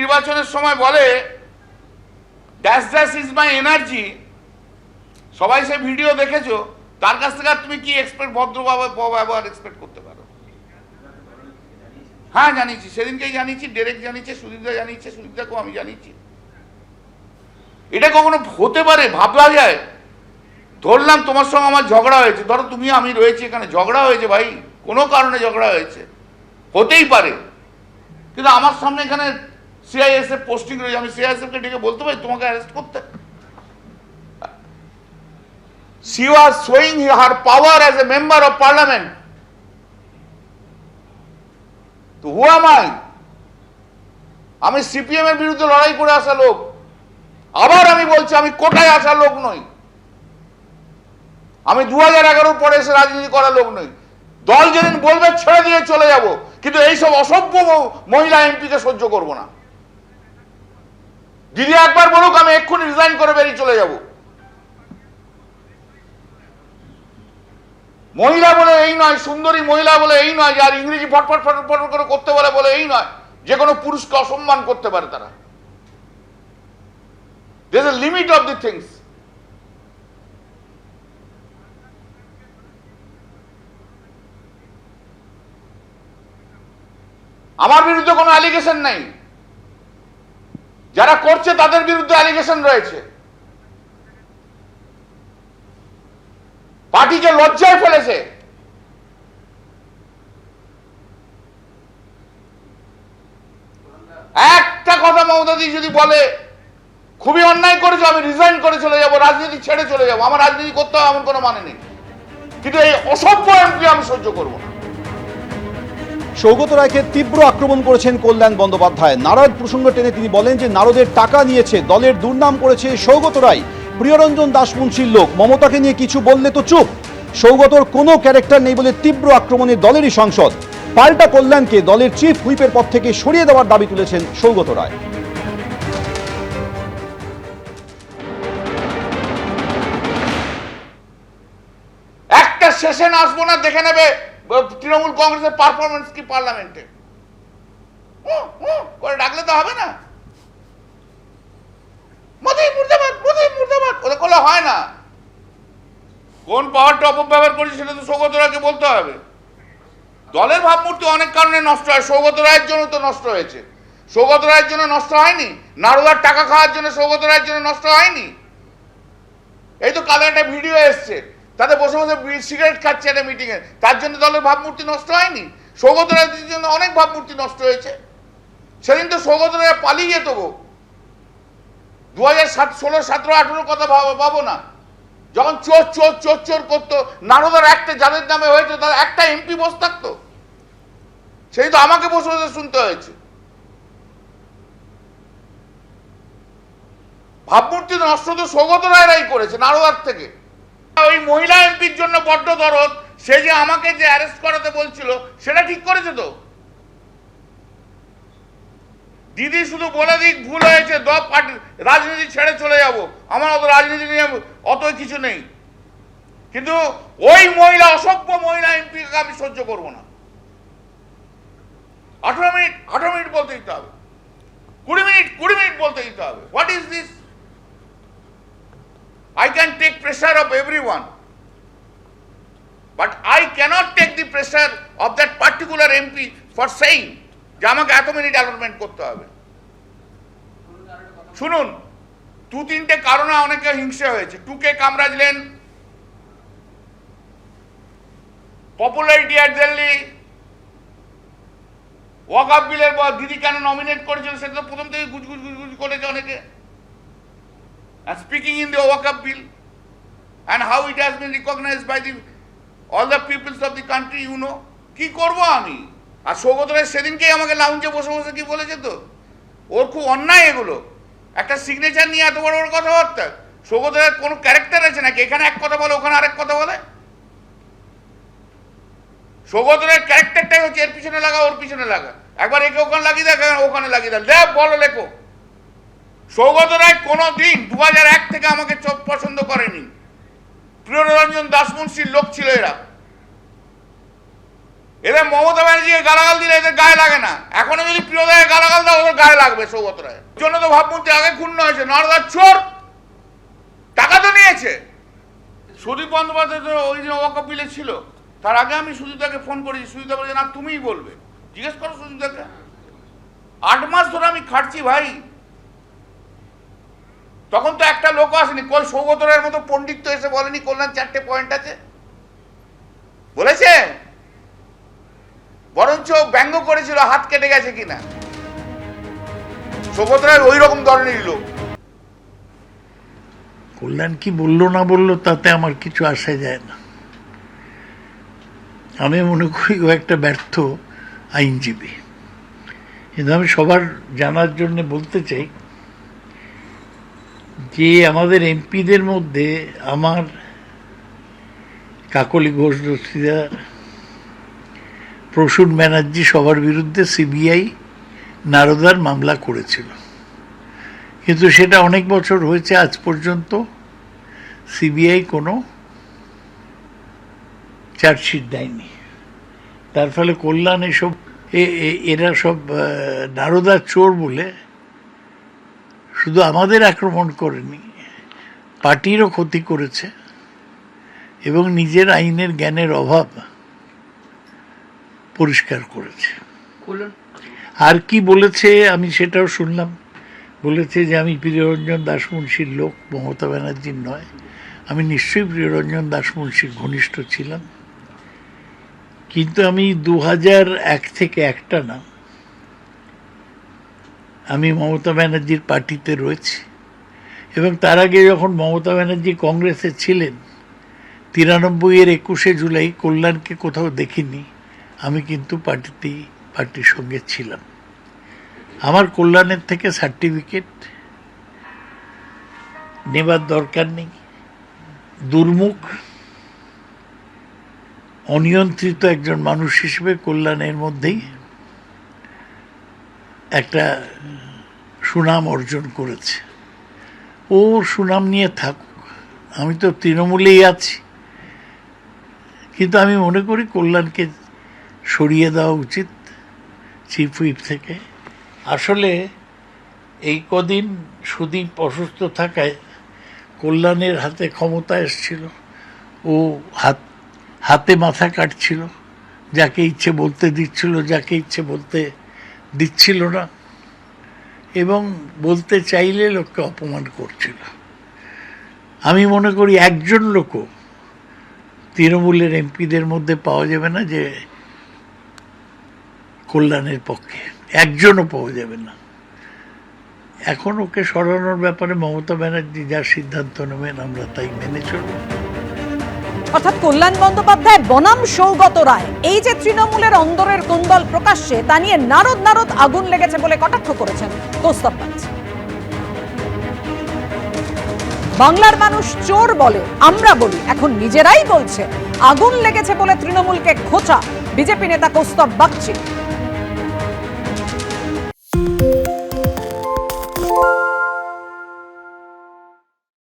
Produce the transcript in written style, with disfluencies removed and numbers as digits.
নির্বাচনের সময় বলে dash dash is my energy, সবাই সে ভিডিও দেখেছো, তার কাছ থেকে তুমি কি এক্সপেক্ট, ভদ্রভাবে ব্যবহার এক্সপেক্ট করতে পারো? হ্যাঁ জানিয়েছি, সেদিনকেই জানিয়েছি, ডেরেক জানিয়েছে, সুদীপদা জানিয়েছে, সুদীপদাকেও আমি জানিয়েছি। এটা কখনো হতে পারে? ভাবলা যায়? ধরলাম তোমার সঙ্গে আমার ঝগড়া হয়েছে, ধরো তুমি আমি রয়েছি এখানে, ঝগড়া হয়েছে ভাই, কোনো কারণে ঝগড়া হয়েছে, হতেই পারে, কিন্তু আমার সামনে এখানে সিআইএসএফ পোস্টিং রয়েছে, আমি সিআইএসএফকে ডেকে বলতে পারি তোমাকে অ্যারেস্ট করতে? She was showing her power as a member of parliament. তো who am I? আমি সিপিএম এর বিরুদ্ধে লড়াই করে আসা লোক, আবার আমি বলছি আমি কোটায় আসা লোক নই, আমি 2011 পরে এসে রাজনীতি করা লোক নই। দল যেদিন বলবে ছেড়ে দিয়ে চলে যাব, কিন্তু এইসব অসভ্য মহিলা এমপিকে সহ্য করব না। দিদি একবার বলুক আমি এক্ষুনি রিজাইন করে বেরিয়ে চলে যাব। মহিলা বলে এই নয়, সুন্দরী মহিলা বলে এই নয়, আর ইংরেজি ফটফট ফটফট করে করতে বলে এই নয়, যে কোনো পুরুষকে অসম্মান করতে পারে তারা। There is a limit of the things. আমার বিরুদ্ধে কোনো অ্যালিগেশন নেই, যারা করছে তাদের বিরুদ্ধে অ্যালিগেশন রয়েছে। পার্টিকে লজ্জায় ফেলেছে। একটা কথা মমতাদি যদি বলে খুবই অন্যায় করেছো, আমি রিজাইন করে চলে যাব, রাজনীতি ছেড়ে চলে যাব, আমার রাজনীতি করতে হবে এমন কোনো মানে নেই, কিন্তু এই অসভ্য এমপি আমি সহ্য করবো না। সৌগত রায়কে তীব্র আক্রমণ করেছেন কল্যাণ বন্দ্যোপাধ্যায়। নারদ প্রসঙ্গ টেনে তিনি বলেন যে নারদের টাকা নিয়েছে, দলের দুর্নাম করেছে সৌগত রায়, প্রিয়রঞ্জন দাসমুন্সির লোক, মমতাকে নিয়ে কিছু বললে তো চুপ। সৌগতর কোনো ক্যারেক্টার নেই বলে তীব্র আক্রমণে দলেরই সাংসদ। পাল্টা কল্যাণকে দলের চিফ হুইপের পদ থেকে সরিয়ে দেওয়ার দাবি তুলেছেন সৌগত রায়। একটা সেশন আসবো না, দেখে নেবে তৃণমূল কংগ্রেসের পারফরমেন্স কি পার্লামেন্টে, করে ডাকলে তো হবে না। মোদি মুর্দাবাদ, মোদি মুর্দাবাদ ওদের করলে হয় না। কোন পাওয়ারটা অপব্যবহার করেছে সেটা তো সৌগত রায়কে বলতে হবে। দলের ভাবমূর্তি অনেক কারণে নষ্ট হয়, সৌগত রায়ের জন্য তো নষ্ট হয়েছে। সৌগত রায়ের জন্য নষ্ট হয়নি, নারদার টাকা খাওয়ার জন্য সৌগত রায়ের জন্য নষ্ট হয়নি। এই তো কালো একটা ভিডিও এসছে, তাতে বসে বসে সিগারেট খাচ্ছে একটা মিটিংয়ে, তার জন্য দলের ভাবমূর্তি নষ্ট হয়নি। সৌগত রায়ের জন্য অনেক ভাবমূর্তি নষ্ট হয়েছে। সেদিন তো সৌগত রায় পালিয়ে যেত গো, 2016, 17, 18 কথা ভাবো না, যখন চোর চোর চোর চোর করতো, নারদার একটা যাদের নামে হয়েছে তার একটা এমপি বসে থাকতো, সেই তো আমাকে বসে বসে শুনতে হয়েছে। ভাবমূর্তি নষ্ট তো সৌগত রায়রাই করেছে নারদার থেকে। ওই মহিলা এমপির জন্য বড্ড দরদ, সে যে আমাকে যে অ্যারেস্ট করাতে বলছিল সেটা ঠিক করেছে তো। দিদি শুধু বলে দিক ভুল হয়েছে, রাজনীতি ছেড়ে চলে যাব, আমার অত রাজনীতি নিয়ে অত কিছু নেই, কিন্তু ওই মহিলা, অসভ্য মহিলা এমপিকে আমি সহ্য করবো না। 18 মিনিট বলতে দিতে হবে, 20 মিনিট বলতে দিতে হবে। What is this? I can take pressure of everyone, but I cannot take the pressure of that particular MP for saying যে আমাকে এত মিনিট অ্যালটমেন্ট করতে হবে। শুনুন, 2-3টে কারণে অনেকে হিংসা হয়েছে। টুকে কামরাজলেন, পপুলারিটি অ্যাট দিল্লি, ওয়াকআপ বিলের দিদি কেন নমিনেট করেছিল সেটা তো প্রথম থেকে গুজগুজ করেছে অনেকে। And speaking in the Wakaf bill and how it has been recognized by all the peoples of the country, you know, কি করব আমি? আর সৌগত রায় সেদিনকেই আমাকে লাউঞ্জে বসে বসে কি বলেছে তো, ওর খুব অন্যায় এগুলো, একটা সিগনেচার নিয়ে এত বড় বড় কথাবার্তা। সৌগত রায়ের কোনো ক্যারেক্টার আছে নাকি? এখানে এক কথা বলে ওখানে আরেক কথা বলে। সৌগত রায়ের ক্যারেক্টারটাই হচ্ছে এর পিছনে লাগা ওর পিছনে লাগা, একবার একে ওখানে লাগিয়ে দেখ, ওখানে লাগিয়ে দেখ, বলো লেখো। সৌগত রায় কোনোদিন 2001 থেকে আমাকে পছন্দ করেনি। প্রিয়রঞ্জন দাসমুন্সির লোক ছিল এরা, এদের মমতা ব্যানার্জিকে গালাগাল দিলে এদের গায়ে লাগে না, এখনো যদি প্রিয়দাকে গালাগাল দাও ওদের গায়ে লাগবে। সৌগত রায় জন্য তো ভাবমূর্তি আগে ক্ষুণ্ণ হয়েছে, নারদার চোর, টাকা তো নিয়েছে। সুদীপ বন্দ্যোপাধ্যায় তো ওই দিন ওয়াকআপ বিলে ছিল, তার আগে আমি সুজিতাকে ফোন করেছি, সুজিতা বলেছে না তুমিই বলবে, জিজ্ঞেস করো সুজিতাকে। 8 মাস ধরে আমি খাটছি ভাই, তখন তো একটা লোক আসেনি। কই সৌগত রায়ের মতো পণ্ডিত তো এসে বলেনি কল্যাণ 4টে পয়েন্ট আছে, বলেছে? বরঞ্চ ব্যঙ্গ করেছিল হাত কেটে গেছে কিনা। সৌগত রায় ওই রকম ধরনের লোক। কল্যাণ কি বললো না বললো তাতে আমার কিছু আসা যায় না। আমি মনে করি ও একটা ব্যর্থ আইনজীবী। কিন্তু আমি সবার জানার জন্য বলতে চাই যে আমাদের এমপিদের মধ্যে আমার কাকলি ঘোষ দস্তিদা, প্রসূন ব্যানার্জি সবার বিরুদ্ধে সিবিআই নারদার মামলা করেছিল, কিন্তু সেটা অনেক বছর হয়েছে, আজ পর্যন্ত সিবিআই কোনো চার্জশিট দেয়নি। তার ফলে কল্যাণ এসব এরা সব নারদার চোর বলে শুধু আমাদের আক্রমণ করেনি, পার্টিরও ক্ষতি করেছে এবং নিজের আইনের জ্ঞানের অভাব পরিষ্কার করেছে। আর কি বলেছে আমি সেটাও শুনলাম, বলেছে যে আমি প্রিয়রঞ্জন দাশমুন্সির লোক, মমতা ব্যানার্জির নয়। আমি নিশ্চয়ই প্রিয়রঞ্জন দাশমুন্সির ঘনিষ্ঠ ছিলাম, কিন্তু আমি 2001 থেকে একটা না আমি মমতা ব্যানার্জির পার্টিতে রয়েছি। এবং তার আগে যখন মমতা ব্যানার্জি কংগ্রেসে ছিলেন 93-এর 21শে জুলাই কল্যাণকে কোথাও দেখিনি। আমি কিন্তু পার্টির সঙ্গে ছিলাম। আমার কল্যাণের থেকে সার্টিফিকেট নেবার দরকার নেই। দুর্মুখ অনিয়ন্ত্রিত একজন মানুষ হিসেবে কল্যাণের মধ্যেই একটা সুনাম অর্জন করেছে। ও সুনাম নিয়ে থাকুক, আমি তো তৃণমূলেই আছি। কিন্তু আমি মনে করি কল্যাণকে সরিয়ে দেওয়া উচিত চিফ হুইপ থেকে। আসলে এই কদিন সুদীপ অসুস্থ থাকায় কল্যাণের হাতে ক্ষমতা এসেছিল, ও হাতে মাথা কাটছিল, যাকে ইচ্ছে বলতে দিচ্ছিল, যাকে ইচ্ছে বলতে দিচ্ছিল না, এবং বলতে চাইলে লোককে অপমান করছিল। আমি মনে করি একজন লোকও তৃণমূলের এমপিদের মধ্যে পাওয়া যাবে না যে কল্যাণের পক্ষে, একজনও পাওয়া যাবে না। এখন ওকে সরানোর ব্যাপারে মমতা ব্যানার্জি যা সিদ্ধান্ত নেবেন আমরা তাই মেনে চলব। অর্থাৎ কল্যাণ বন্দ্যোপাধ্যায় বনাম সৌগত রায়, এই যে তৃণমূলের অন্দরের কুন্দল প্রকাশ্যে, তা নিয়ে নারদ আগুন লেগেছে বলে কটাক্ষ করেছেন কৌস্তব বাগচি। বাংলার মানুষ চোর বলে, আমরা বলি, এখন নিজেরাই বলছে আগুন লেগেছে বলে তৃণমূলকে খোঁচা বিজেপি নেতা কৌস্তব বাগচি।